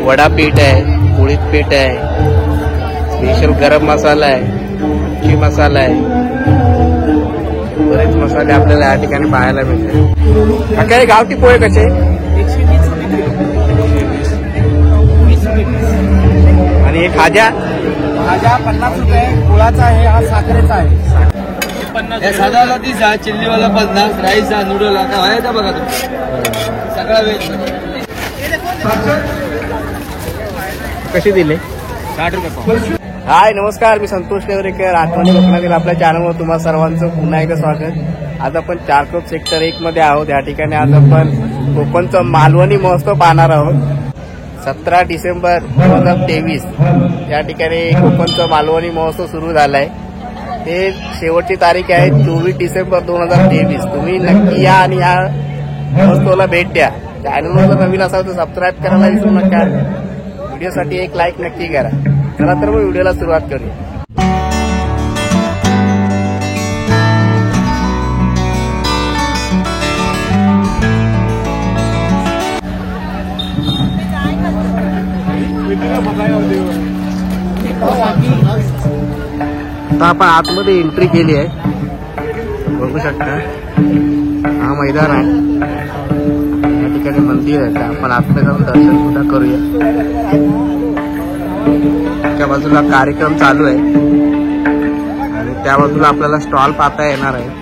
वडापीठ आहे, उडीद पीठ आहे, स्पेशल गरम मसाला आहे, मच्छी मसाला आहे, बरेच मसाले आपल्याला या ठिकाणी पाहायला मिळते. काय गावठी पोहे कसे? आणि हे खाजा 50 रुपये, गुळाचा आहे, हा साखरेचा आहे. साधाला 30 आहे, चिल्लीवाला 50, राईस आहे, नूडल आता आहे का बघा तुम्ही सगळा वेज. कशी दिले? 60 रुपये. हाय नमस्कार, मी संतोष नेवरेकर. आठवणी कोकणातील आपल्या चॅनलवर तुम्हा सर्वांचं पुन्हा एकदा स्वागत. आज आपण चारकोप सेक्टर 1 मध्ये आहोत. या ठिकाणी आज आपण कोकणचं मालवणी महोत्सव पाहणार आहोत. 17 डिसेंबर 2023 या ठिकाणी कोकणचं मालवणी महोत्सव सुरू झालाय. ते शेवटची तारीख आहे 24 डिसेंबर 2023. तुम्ही नक्की या आणि या महोत्सवाला भेट द्या. चॅनलवर जर नवीन असाल तर सबस्क्राईब करायला विसरू नका. व्हिडिओसाठी एक लाईक नक्की करा. चला तर मग व्हिडिओला सुरुवात करूया. आता आपण आतमध्ये एंट्री केली आहे. बघू शकता हा मैदान आहे. या ठिकाणी मंदिर आहे. आपण आतमध्ये जाऊन दर्शन सुद्धा करूया. त्या बाजूला कार्यक्रम चालू आहे आणि त्या बाजूला आपल्याला स्टॉल पाहता येणार आहे.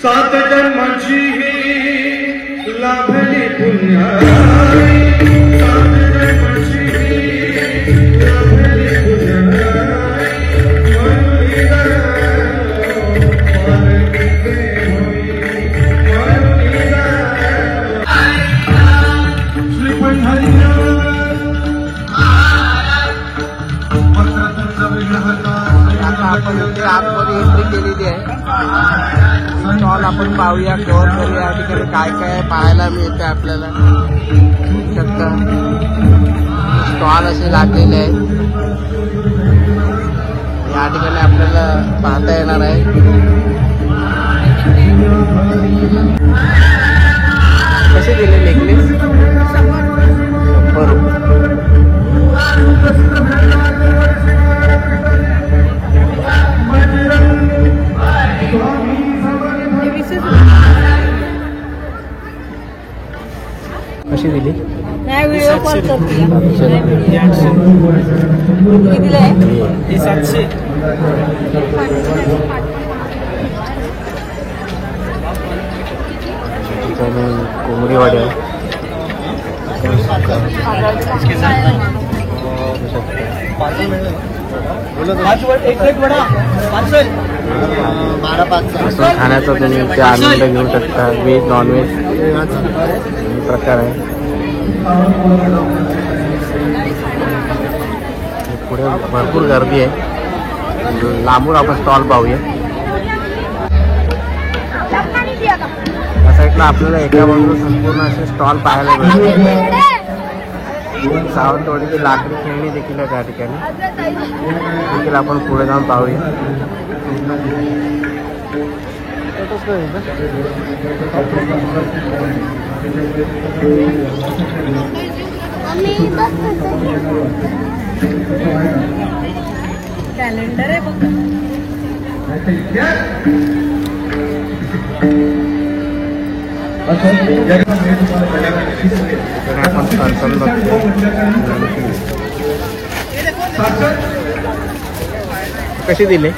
सात जन्माची लाभली पुण्य, सात जन्माची लाभली पुण्य. आपण इथे आतमध्ये एंट्री केलेली आहे. स्टॉल आपण पाहूया, कव्हर करूया. या ठिकाणी काय काय पाहायला मिळते आपल्याला. शकता स्टॉल असे लागलेले आहेत. या ठिकाणी आपल्याला पाहता येणार आहे. कसे दिले नेकलेस? 100 रुपये. कशी दिली? नाही व्हिडिओ कॉल करते. कितीला आहे? 700. कोंबडी वाड्या एक वडा पार्सल 12-5 खाण्याचा तुम्ही इथे आनंद घेऊ शकता. व्हेज नॉनव्हेज प्रकार आहे. पुढे भरपूर गर्दी आहे. लांबून आपण स्टॉल पाहूया. या साईडला आपल्याला एका बाजूला संपूर्ण असे स्टॉल पाहायला मिळतात. सावंतवाडीची लाकडी खेळणी देखील आहे त्या ठिकाणी. देखील आपण पुढे जाऊन पाहूया. कॅलेंडर आहे बघ. आपण फरसाण बघतो. कशी दिले?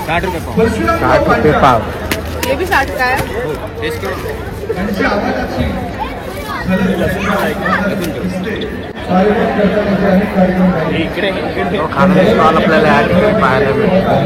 60 रुपये पाव. 60 रुपये पाव. हे बी 60 काय? टेस्ट करू. खाण्याचे स्टॉल आपल्याला या ठिकाणी पाहायला मिळतात.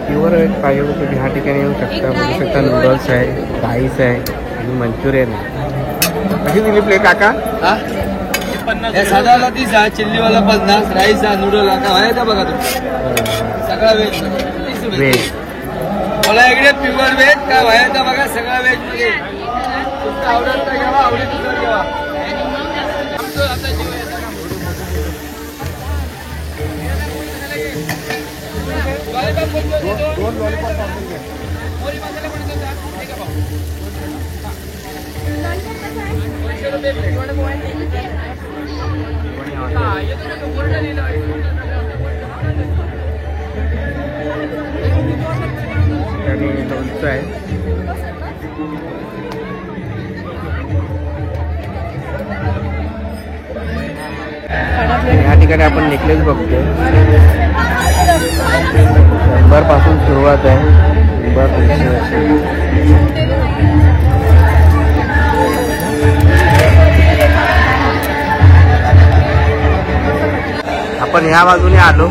प्युअर पाहिजे तुम्ही ह्या ठिकाणी येऊ शकता. बघू शकता नूडल्स आहे, राईस आहे आणि मंचुरियन आहे. कशी दिली प्लेट काका? साधाला 30 आहे, चिल्लीवाला 50, राईस आहे, नूडल आहे. काय आहे बघा तुम्ही सगळा व्हेज 30 रुपये. व्हेज मला इकडे प्युअर व्हेज काय व्हायचं बघा. सगळा व्हेज मध्ये तुमचं आवडत तर घ्यावा, आवडेल तर घ्यावा. आणि लोणचं आहे. या ठिकाणी आपण नेकलेस बघतो. 100 पासून सुरुवात आहे. 100 आपण ह्या बाजूने आलो.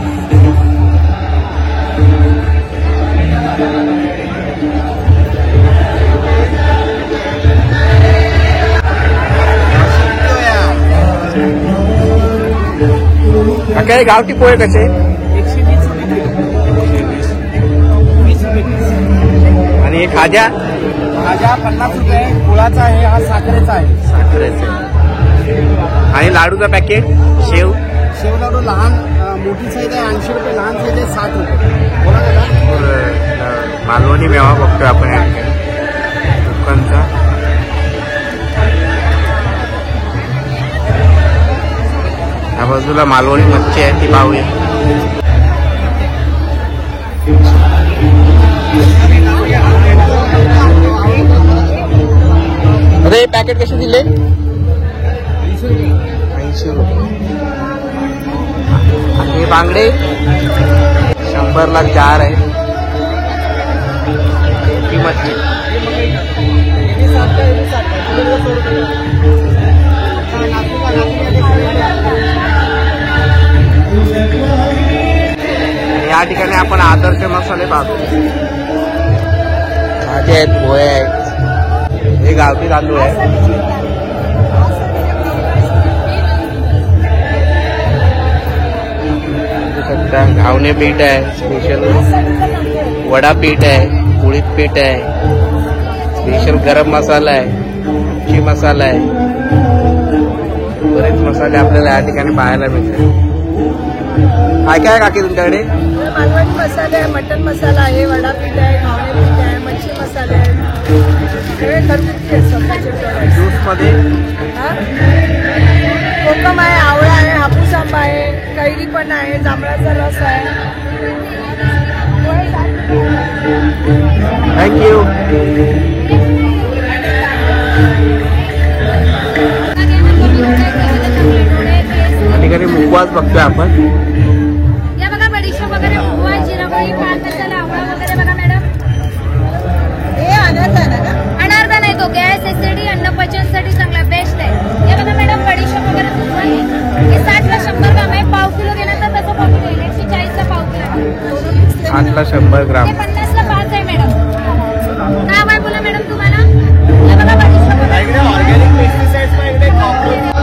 काय गावठी पोहे कसे? 120 रुपये. आणि हे खाजा? भाज्या 50 रुपये. गुळाचा आहे, हा साखरेचा आहे. साखरेचे. आणि लाडूचा पॅकेट शेव? शेव लाडू लहान मोठी साईज आहे 80 रुपये, लहान साईज आहे 60 रुपये. बोला दादा. मालवणी मेवा बघतोय आपण या ठिकाणी दुकानचा. या बाजूला मालवणी मच्छी आहे ती पाहूया. अरे पॅकेट कसे दिले? 80 रुपये. हे बांगडे 100ला 4 आहे. ही मच्छी या ठिकाणी आपण आदर्श मसाले पाहतो. भाजी आहेत, पोहे आहेत. हे गावठी तांदूळ आहे. घावणे पीठ आहे, स्पेशल वडा पीठ आहे, उडीद पीठ आहे, स्पेशल गरम मसाला आहे, मिरची मसाला आहे. बरेच मसाले आपल्याला या ठिकाणी पाहायला मिळतात. काय काय काकी तुमच्याकडे? मालवणी मसाले आहे, मटन मसाला आहे, वडा पीठ आहे, घावणे पीठ आहे, मच्छी मसाले आहे. सगळे घरगुती आहे स्वतःचे product. ज्यूस मध्ये कोकम आहे, आवळा आहे, हापूस आंबा आहे, कैरी पण आहे, जांभळाचा रस आहे. थँक्यू. या ठिकाणी मुखवास बघतोय आपण. ला 100 ग्राम. 50 ला 5 आहे मॅडम. नाव आहे बोला मॅडम तुम्हाला. हे बघा 22 ला. इकडे ऑर्गॅनिक पेस्टिसाइड्स पण इकडे कॉम्प्लेक्स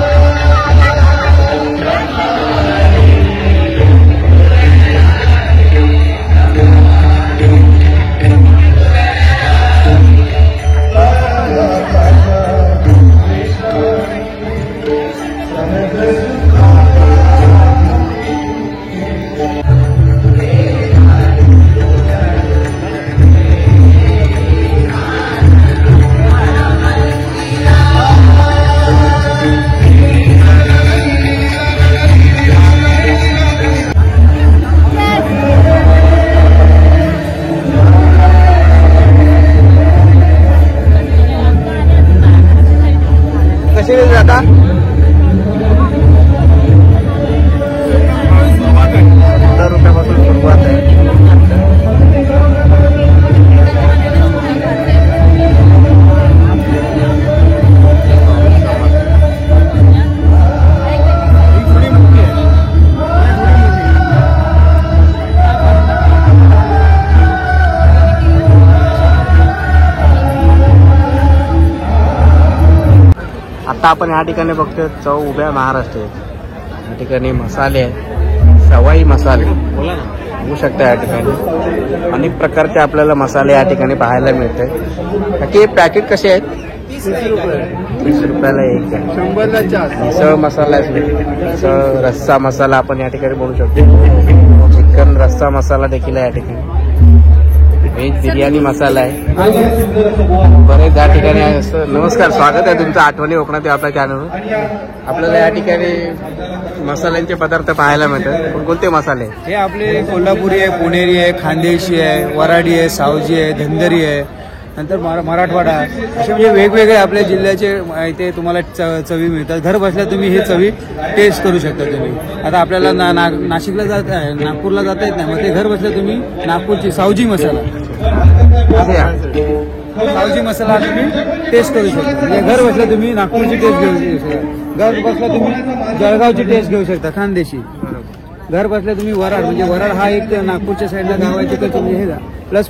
कशी जाता 10 रुपयापासून सुरुवात आहे. आता आपण या ठिकाणी बघतोय चव उभ्या महाराष्ट्र. या ठिकाणी मसाले आहे, सवाई मसाले बघू शकता. या ठिकाणी अनेक प्रकारचे आपल्याला मसाले या ठिकाणी पाहायला मिळते. बाकी पॅकेट कसे आहेत? 30 रुपयाला एक आहे. 100ला 4. मिसळ मसाला आहे, मिसळ रस्सा मसाला आपण या ठिकाणी बोलू शकतो. चिकन रस्सा मसाला देखील आहे या ठिकाणी. व्हेज बिर्याणी मसाला आहे. बरेच या ठिकाणी आहे. नमस्कार, स्वागत आहे तुमचं आठवणी कोकणात आपल्या चॅनलवर. आपल्याला या ठिकाणी मसाल्यांचे पदार्थ पाहायला मिळतात. कोणकोणते मसाले? हे आपले कोल्हापुरी आहे, पुणेरी आहे, खानदेशी आहे, वराडी आहे, सावजी आहे, धनगरी आहे, नंतर मराठवाडा, असे म्हणजे वेगवेगळे आपल्या जिल्ह्याचे इथे तुम्हाला चवी मिळतात. घर बसल्या तुम्ही हे चवी टेस्ट करू शकता तुम्ही. आता आपल्याला नाशिकला जात आहे, नागपूरला जाता येत नाही, मग ते घर बसल्या तुम्ही नागपूरची सावजी मसाला तुम्ही टेस्ट करू शकता. म्हणजे घर बसल्या तुम्ही नागपूरची टेस्ट घेऊ शकता. घर बसल्या तुम्ही जळगावची टेस्ट घेऊ शकता, खानदेशी. घर बसल्या तुम्ही वराड, म्हणजे वराड हा एक नागपूरच्या साईडला गाव आहे, तिकडचं म्हणजे हे प्लस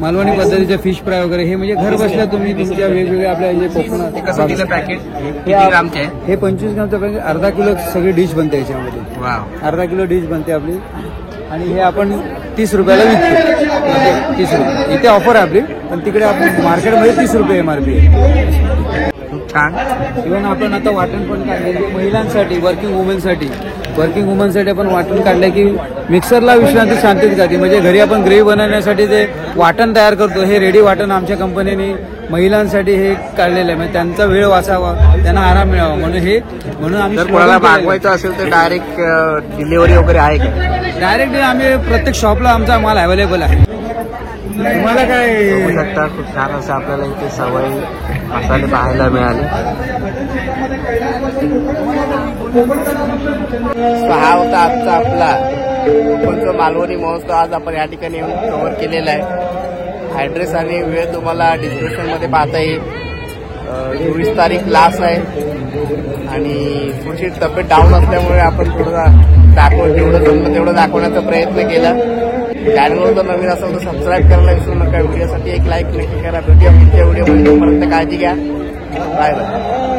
मालवणी पद्धतीचे फिश फ्राय वगैरे, हे म्हणजे घर बसल्या तुम्ही तुमच्या वेगवेगळ्या आपल्या जे कोकणात. कसं दिलं पॅकेट? किती ग्रामचे आहे? हे 25 ग्रामचं पॅकेट. अर्धा किलो सगळी डिश बनते याच्यामध्ये. अर्धा किलो डिश बनते आपली. आणि हे आपण 30 रुपयाला विकतो. 30 रुपये इथे ऑफर आहे आपली, पण तिकडे आपण मार्केटमध्ये 30 रुपये MRP आहे. छान. इव्हन आपण आता वाटण पण काढले महिलांसाठी, वर्किंग वुमनसाठी आपण वाटण काढलं की मिक्सरला विश्रांती शांतीत जाते. म्हणजे घरी आपण ग्रेव्ही बनवण्यासाठी जे वाटण तयार करतो, हे रेडी वाटण आमच्या कंपनीने महिलांसाठी हे काढलेलं आहे. म्हणजे त्यांचा वेळ वाचावा, त्यांना आराम मिळावा, म्हणून आम्ही. जर कोणाला मागवायचं असेल तर डायरेक्ट डिलिव्हरी वगैरे आहे का? डायरेक्ट आम्ही प्रत्येक शॉपला आमचा माल अवेलेबल आहे. तुम्हाला काय बघू शकता, खूप छान असं आपल्याला इथे सवाई मसाले पाहायला मिळाले. हा होता आजचा आपला कोकणचं मालवणी महोत्सव. आज आपण या ठिकाणी येऊन कव्हर केलेला आहे. ॲड्रेस आणि वेळ तुम्हाला डिस्क्रिप्शनमध्ये पाहता येईल. 24 तारीख लास्ट आहे आणि थोडीशी तब्येत डाऊन असल्यामुळे आपण थोडं जेवढं जमलं तेवढं दाखवण्याचा प्रयत्न केला. चॅनलवर जर नवीन असेल तर सबस्क्राईब करायला विसरू नका. व्हिडिओसाठी एक लाईक नक्की करा. भेटूया पुढच्या व्हिडिओमध्ये. तोपर्यंत काळजी घ्या. Bye bye.